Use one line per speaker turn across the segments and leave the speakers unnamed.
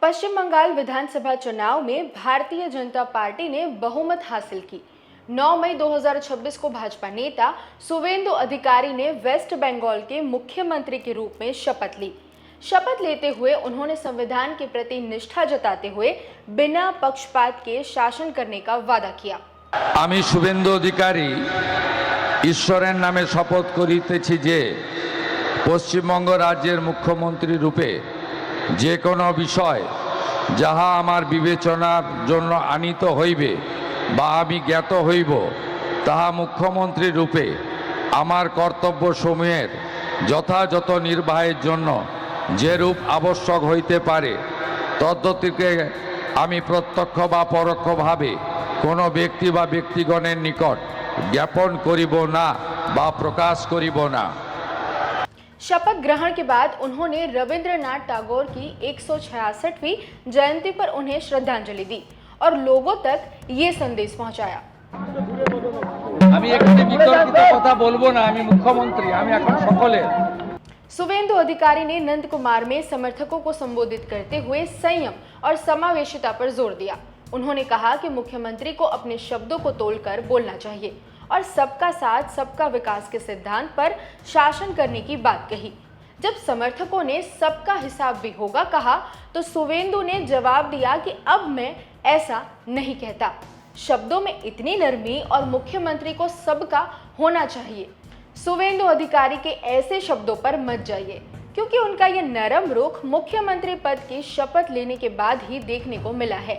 पश्चिम बंगाल विधानसभा चुनाव में भारतीय जनता पार्टी ने बहुमत हासिल की। 9 मई 2026 को भाजपा नेता सुवेंदु अधिकारी ने वेस्ट बंगाल के मुख्यमंत्री के रूप में शपथ ली। शपथ लेते हुए उन्होंने संविधान के प्रति निष्ठा जताते हुए बिना पक्षपात के शासन करने का वादा किया।
आमी शुभेन्दु अधिकारी ईश्वरेर नामे शपथ करितेछि जे पश्चिमबंग राज्येर मुख्यमंत्री रूपे जे कोनो विषय যাহা আমার বিবেচনার জন্য আনিত হইবে বা আমি জ্ঞাত হইব তাহা মুখ্যমন্ত্রী রূপে আমার কর্তব্যসমূহের যথাযথ নির্বাহের জন্য যে রূপ আবশ্যক হইতে পারে তদ্গতিকে আমি প্রত্যক্ষ বা পরোক্ষভাবে কোনো ব্যক্তি বা ব্যক্তিগণের নিকট জ্ঞাপন করিব না বা প্রকাশ করিব না।
शपथ ग्रहण के बाद उन्होंने रविंद्रनाथ टैगोर की 166वीं जयंती पर उन्हें श्रद्धांजलि दी और लोगों तक ये संदेश पहुंचाया। सुवेंदु अधिकारी ने नंद कुमार में समर्थकों को संबोधित करते हुए संयम और समावेशिता पर जोर दिया। उन्होंने कहा कि मुख्यमंत्री को अपने शब्दों को तोड़कर बोलना चाहिए और सबका साथ सबका विकास के सिद्धांत पर शासन करने की बात कही। जब समर्थकों ने सबका हिसाब भी होगा कहा तो सुवेंदु ने जवाब दिया कि अब मैं ऐसा नहीं कहता। शब्दों में इतनी नरमी और मुख्यमंत्री को सबका होना चाहिए। सुवेंदु अधिकारी के ऐसे शब्दों पर मत जाइए क्योंकि उनका यह नरम रुख मुख्यमंत्री पद की शपथ लेने के बाद ही देखने को मिला है।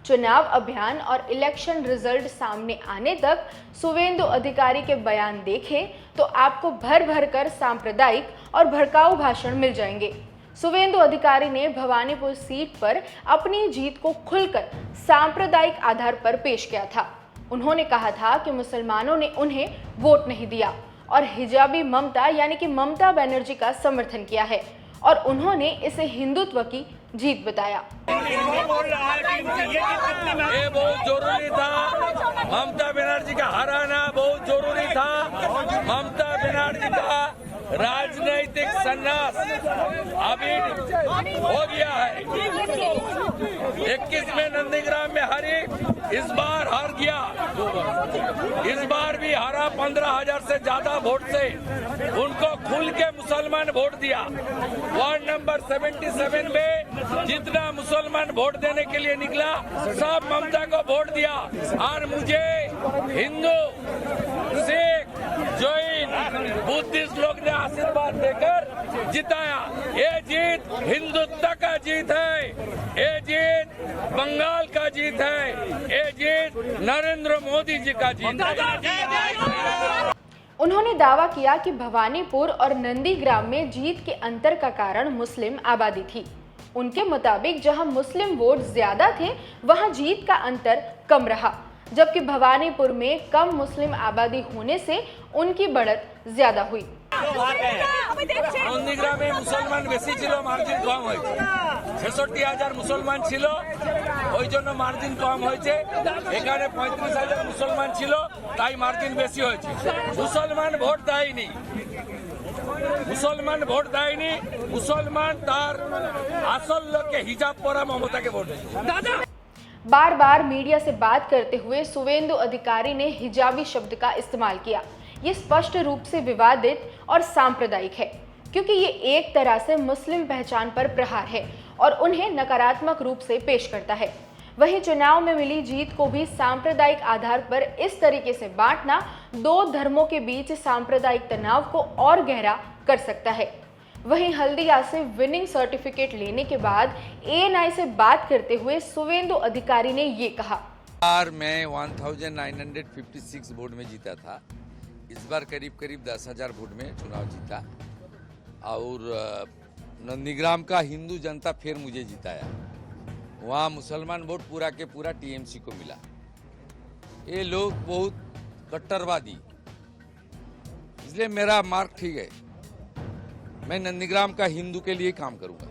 चुनाव अभियान और इलेक्शन रिजल्ट सामने आने तक सुवेंदु अधिकारी के बयान देखें तो आपको भर भर कर सांप्रदायिक और भड़काऊ भाषण मिल जाएंगे। सुवेंदु अधिकारी ने भवानीपुर सीट पर अपनी जीत को खुलकर सांप्रदायिक आधार पर पेश किया था। उन्होंने कहा था कि मुसलमानों ने उन्हें वोट नहीं दिया और हिजाबी ममता यानी कि ममता बनर्जी का समर्थन किया है और उन्होंने इसे हिंदुत्व की जीत बताया।
ये बहुत जरूरी था, ममता बनर्जी का हराना बहुत जरूरी था। ममता बनर्जी का राजनीतिक संन्यास अभी हो गया है। 21 में नंदीग्राम में हारी, इस बार हार गया। इस बार भी हारा 15,000 से ज्यादा वोट से। उनको खुल के मुसलमान वोट दिया। वार्ड नंबर 77 में जितना मुसलमान वोट देने के लिए निकला सब ममता को वोट दिया और मुझे हिंदू, सिख, जैन, बुद्धिस्ट लोग ने आशीर्वाद देकर जिताया। ये जीत हिंदुत्व का जीत है, ये जीत बंगाल का जीत है, ये जीत नरेंद्र मोदी जी का जीत है।
उन्होंने दावा किया कि भवानीपुर और नंदीग्राम में जीत के अंतर का कारण मुस्लिम आबादी थी। उनके मुताबिक जहां मुस्लिम वोट ज्यादा थे वहां जीत का अंतर कम रहा, जबकि भवानीपुर में कम मुस्लिम आबादी होने से उनकी बढ़त ज्यादा हुई।
नंदीग्रामे मुसलमान বেশি ছিল, মার্জিন কম হয়েছে। ৬৬,০০০ মুসলমান ছিল, ওই জন্য মার্জিন কম হয়েছে। এখানে ৩৫,০০০ মুসলমান ছিল, তাই মার্জিন বেশি হয়েছে। মুসলমান ভোট দেয়নি, মুসলমান ভোট দেয়নি। মুসলমান তার আসল লোককে হিজাব পরা মমতাকে ভোট দিয়েছে।
बार बार मीडिया से बात करते हुए सुवेंदु अधिकारी ने हिजाबी शब्द का इस्तेमाल किया। ये स्पष्ट रूप से विवादित और सांप्रदायिक है क्योंकि ये एक तरह से मुस्लिम पहचान पर प्रहार है और उन्हें नकारात्मक रूप से पेश करता है। वहीं चुनाव में मिली जीत को भी सांप्रदायिक आधार पर इस तरीके से बांटना दो धर्मों के बीच सांप्रदायिक तनाव को और गहरा कर सकता है। वहीं हल्दिया से विनिंग सर्टिफिकेट लेने के बाद एएनआई से बात करते हुए सुवेंदु अधिकारी ने ये कहा।
मैं 1956 वोट में जीता था। इस बार करीब 10,000 वोट में चुनाव जीता और नंदीग्राम का हिंदू जनता फिर मुझे जिताया। वहाँ मुसलमान वोट पूरा के पूरा टीएमसी को मिला। ये लोग बहुत कट्टरवादी, इसलिए मेरा मार्क ठीक है। मैं नंदीग्राम का हिंदू के लिए काम करूंगा।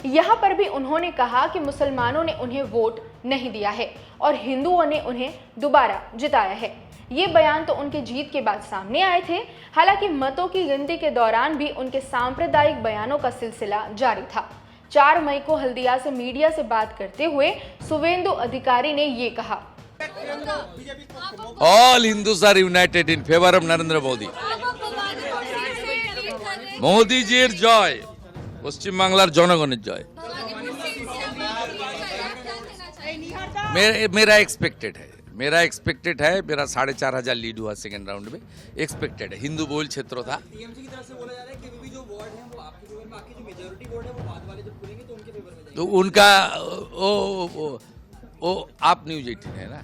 यहाँ पर भी उन्होंने कहा कि मुसलमानों ने उन्हें वोट नहीं दिया है और हिंदुओं ने उन्हें दोबारा जिताया है। ये बयान तो उनके जीत के बाद सामने आए थे। हालांकि मतों की गिनती के दौरान भी उनके सांप्रदायिक बयानों का सिलसिला जारी था। 4 मई को हल्दिया से मीडिया से बात करते हुए शुवेंदु अधिकारी ने ये कहा,
All Hindus are united in favor of Narendra Modi. মোদিজির জয়, পশ্চিমবাংলার জনগণের জয়। मेरा एक्सपेक्टेड है, मेरा 4,500 लीड हुआ सेकेंड राउंड में, एक्सपेक्टेड है। हिंदू बहुल क्षेत्र था।
टीएमसी की तरफ से बोला जा रहा है कि अभी भी जो वार्ड हैं वो आपके फेवर में, बाकी जो मेजॉरिटी वार्ड है वो बाद वाले जब खुलेंगे तो उनके फेवर में जाएंगे।
तो उनका वो आप न्यूज 18 है ना,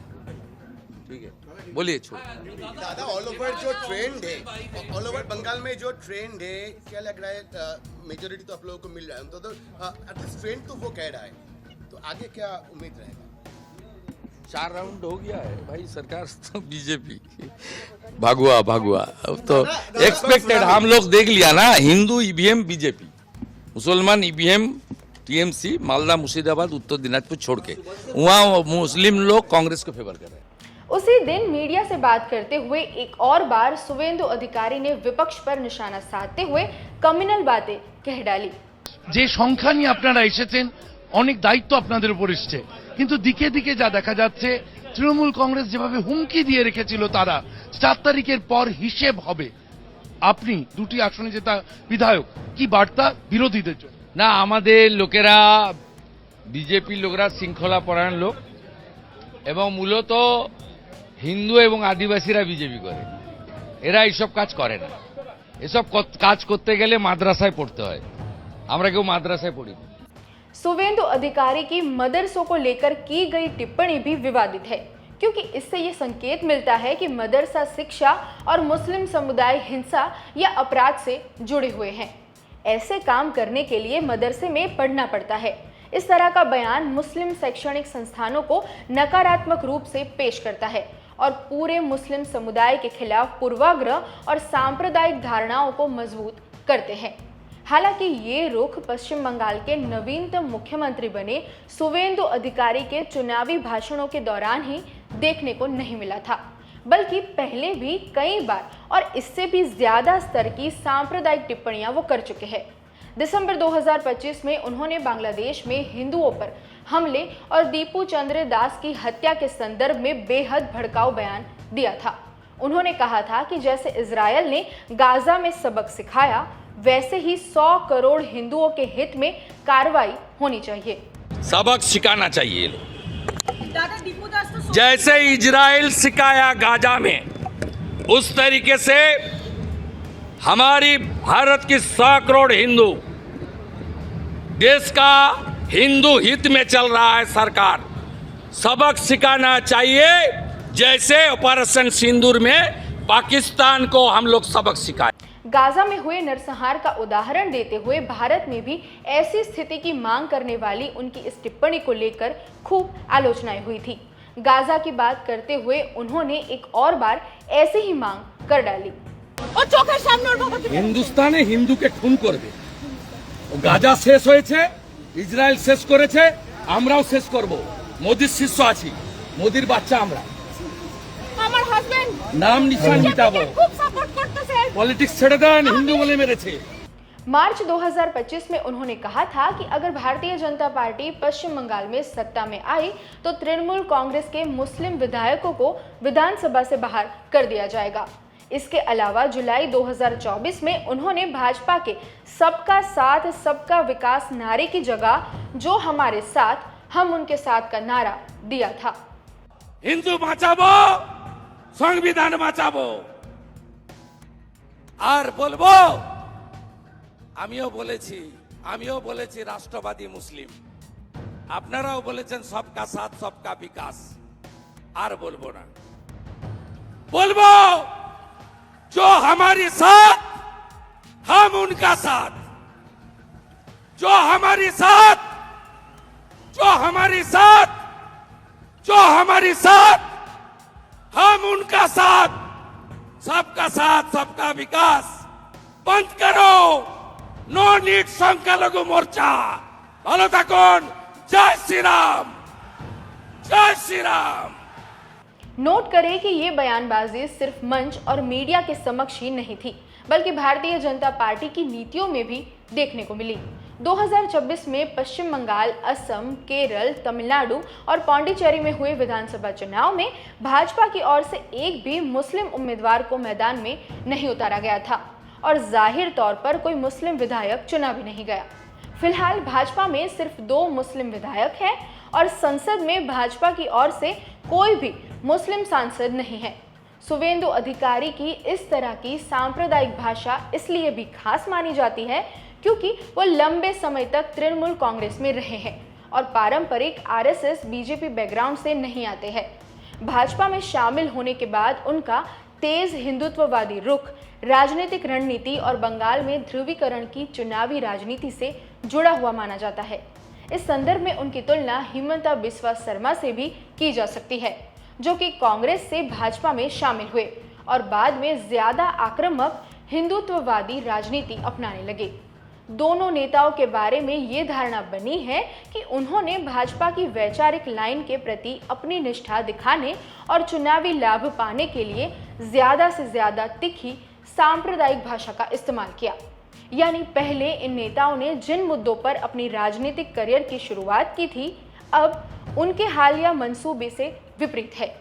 ठीक है, बोलिए। छोड़
दादा, ऑल ओवर जो ट्रेंड है, ऑल ओवर बंगाल में जो ट्रेंड है, क्या लग रहा है मेजोरिटी तो आप लोगों को मिल रहा है, तो एटलीस्ट ट्रेंड तो वो कह रहा है, तो आगे क्या उम्मीद रहेगा?
4 राउंड हो गया है भाई, सरकार तो बीजेपी भागुआ अब तो एक्सपेक्टेड, हम लोग देख लिया ना। हिंदू ईवीएम बीजेपी, मुसलमान ईवीएम टीएमसी, मालदा मुर्शिदाबाद उत्तर दिनाजपुर छोड़ के, वहाँ मुस्लिम लोग कांग्रेस को फेवर कर रहे हैं।
उसी दिन मीडिया से बात करते हुए एक और बार शुवेंदु अधिकारी ने विपक्ष पर निशाना साधते हुए कम्युनल बातें कह डाली।
যে সংখ্যা নিয়ে আপনারা এসেছেন, অনেক দায়িত্ব আপনাদের উপর এসছে, কিন্তু দিকে দিকে যা দেখা যাচ্ছে, তৃণমূল কংগ্রেস যেভাবে হুমকি দিয়ে রেখেছিল তারা 4 তারিখের পর হিসেব হবে। আপনি দুটি আসনে জেতা বিধায়ক, কি বার্তা বিরোধীদের জন্য?
না, আমাদের লোকেরা, বিজেপি লোকেরা শৃঙ্খলা পরায়ণ লোক, এবং মূলত হিন্দু এবং আদিবাসীরা বিজেপি করে, এরা এইসব কাজ করে না। এসব কাজ করতে গেলে মাদ্রাসায় পড়তে হয়, আমরা কেউ মাদ্রাসায় পড়ি না।
शुवेंदु अधिकारी की मदरसों को लेकर की गई टिप्पणी भी विवादित है, क्योंकि इससे ये संकेत मिलता है कि मदरसा शिक्षा और मुस्लिम समुदाय हिंसा या अपराध से जुड़े हुए हैं। ऐसे काम करने के लिए मदरसे में पढ़ना पड़ता है। इस तरह का बयान मुस्लिम शैक्षणिक संस्थानों को नकारात्मक रूप से पेश करता है और पूरे मुस्लिम समुदाय के खिलाफ पूर्वाग्रह और सांप्रदायिक धारणाओं को मजबूत करते हैं। हालांकि ये रुख पश्चिम बंगाल के नवीनतम मुख्यमंत्री बने शुवेंदु अधिकारी के चुनावी भाषणों के दौरान ही देखने को नहीं मिला था, बल्कि पहले भी कई बार और इससे भी ज्यादा स्तर की सांप्रदायिक टिप्पणियां वो कर चुके हैं। दिसंबर 2025 में उन्होंने बांग्लादेश में हिंदुओं पर हमले और दीपू चंद्र दास की हत्या के संदर्भ में बेहद भड़काऊ बयान दिया था। उन्होंने कहा था कि जैसे इजरायल ने गाजा में सबक सिखाया, वैसे ही 100 करोड़ हिंदुओं के हित में कार्रवाई होनी चाहिए।
सबक सिखाना चाहिए। जैसे इजराइल सिखाया गाजा में, उस तरीके से हमारी भारत की 100 करोड़ हिंदू, देश का हिंदू हित में चल रहा है सरकार, सबक सिखाना चाहिए। जैसे ऑपरेशन सिंदूर में पाकिस्तान को हम लोग सबक सिखाए।
गाजा में हुए नरसंहार का उदाहरण देते हुए भारत में भी ऐसी स्थिति की मांग करने वाली उनकी इस टिप्पणी को लेकर खूब आलोचनाएं हुई थी। गाजा की बात करते हुए उन्होंने एक और बार ऐसी ही मांग कर डाली।
হিন্দুস্তানে হিন্দুকে খুন করবে, গাজা শেষ হয়েছে, ইসরায়েল শেষ করেছে, আমরাও শেষ করব। মোদির শিষ্য আছি, মোদির বাচ্চা আমরা,
আমার হাজবেন্ড
নাম নিশান মিটাবো,
খুব সাপোর্ট করতেছে।
পলিটিক্স ছেড়ে দেন, হিন্দু বলে মেরেছে।
मार्च 2025 में उन्होंने कहा था कि अगर भारतीय जनता पार्टी पश्चिम बंगाल में सत्ता में आई तो तृणमूल कांग्रेस के मुस्लिम विधायकों को विधानसभा से बाहर कर दिया जाएगा। इसके अलावा जुलाई 2024 में उन्होंने भाजपा के सबका साथ सबका विकास नारे की जगह जो हमारे साथ हम उनके साथ का नारा दिया था।
হিন্দু বাঁচাবো, সংবিধান বাঁচাবো। আর বলবো, আমিও বলেছি রাষ্ট্রবাদী মুসলিম, আপনারাও বলেছেন সবকা সাথ সবকা বিকাশ। আর বলবো না, বলবো जो हमारे साथ हम उनका साथ, जो हमारे साथ हम उनका साथ, सबका साथ सबका विकास। बंद करो नो नीड संख्यालघु मोर्चा। ভালো থাকুন। जय श्री राम, जय श्री राम।
नोट करें कि ये बयानबाजी सिर्फ मंच और मीडिया के समक्ष ही नहीं थी, बल्कि भारतीय जनता पार्टी की नीतियों में भी देखने को मिली। 2024 में पश्चिम बंगाल, असम, केरल, तमिलनाडु और पौंडीचेरी में हुए विधानसभा चुनाव में भाजपा की ओर से एक भी मुस्लिम उम्मीदवार को मैदान में नहीं उतारा गया था और जाहिर तौर पर कोई मुस्लिम विधायक चुना भी नहीं गया। फिलहाल भाजपा में सिर्फ 2 मुस्लिम विधायक हैं और संसद में भाजपा की ओर से कोई भी मुस्लिम सांसद नहीं है। शुवेंदु अधिकारी की इस तरह की सांप्रदायिक भाषा इसलिए भी खास मानी जाती है क्योंकि वो लंबे समय तक तृणमूल कांग्रेस में रहे हैं और पारंपरिक आरएसएस बीजेपी बैकग्राउंड से नहीं आते हैं। भाजपा में शामिल होने के बाद उनका तेज हिंदुत्ववादी रुख, राजनीतिक रणनीति और बंगाल में ध्रुवीकरण की चुनावी राजनीति से जुड़ा हुआ माना जाता है। इस संदर्भ में उनकी तुलना हिमंता बिस्वा शर्मा से भी की जा सकती है, जो कि कांग्रेस से भाजपा में शामिल हुए और बाद में ज्यादा आक्रामक हिंदुत्ववादी राजनीति अपनाने लगे। दोनों नेताओं के बारे में ये धारणा बनी है कि उन्होंने भाजपा की वैचारिक लाइन के प्रति अपनी निष्ठा दिखाने और चुनावी लाभ पाने के लिए ज्यादा से ज्यादा तीखी सांप्रदायिक भाषा का इस्तेमाल किया। यानी पहले इन नेताओं ने जिन मुद्दों पर अपनी राजनीतिक करियर की शुरुआत की थी, अब उनके हालिया मंसूबे से विपरीत है।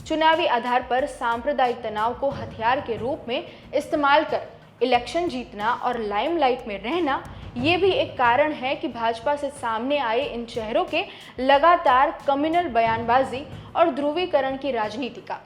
चुनावी आधार पर सांप्रदायिक तनाव को हथियार के रूप में इस्तेमाल कर इलेक्शन जीतना और लाइमलाइट में रहना, ये भी एक कारण है कि भाजपा से सामने आए इन चेहरों के लगातार कम्युनल बयानबाजी और ध्रुवीकरण की राजनीति का।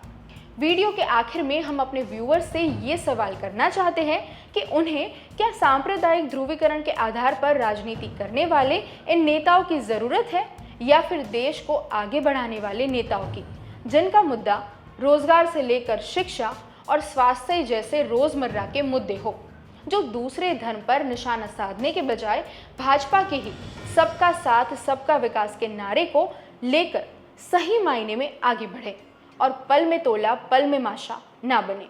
वीडियो के आखिर में हम अपने व्यूअर्स से ये सवाल करना चाहते हैं कि उन्हें क्या सांप्रदायिक ध्रुवीकरण के आधार पर राजनीति करने वाले इन नेताओं की ज़रूरत है या फिर देश को आगे बढ़ाने वाले नेताओं की, जिनका मुद्दा रोजगार से लेकर शिक्षा और स्वास्थ्य जैसे रोजमर्रा के मुद्दे हो, जो दूसरे धर्म पर निशाना साधने के बजाय भाजपा के ही सबका साथ सबका विकास के नारे को लेकर सही मायने में आगे बढ़े और पल में तोला पल में माशा ना बने।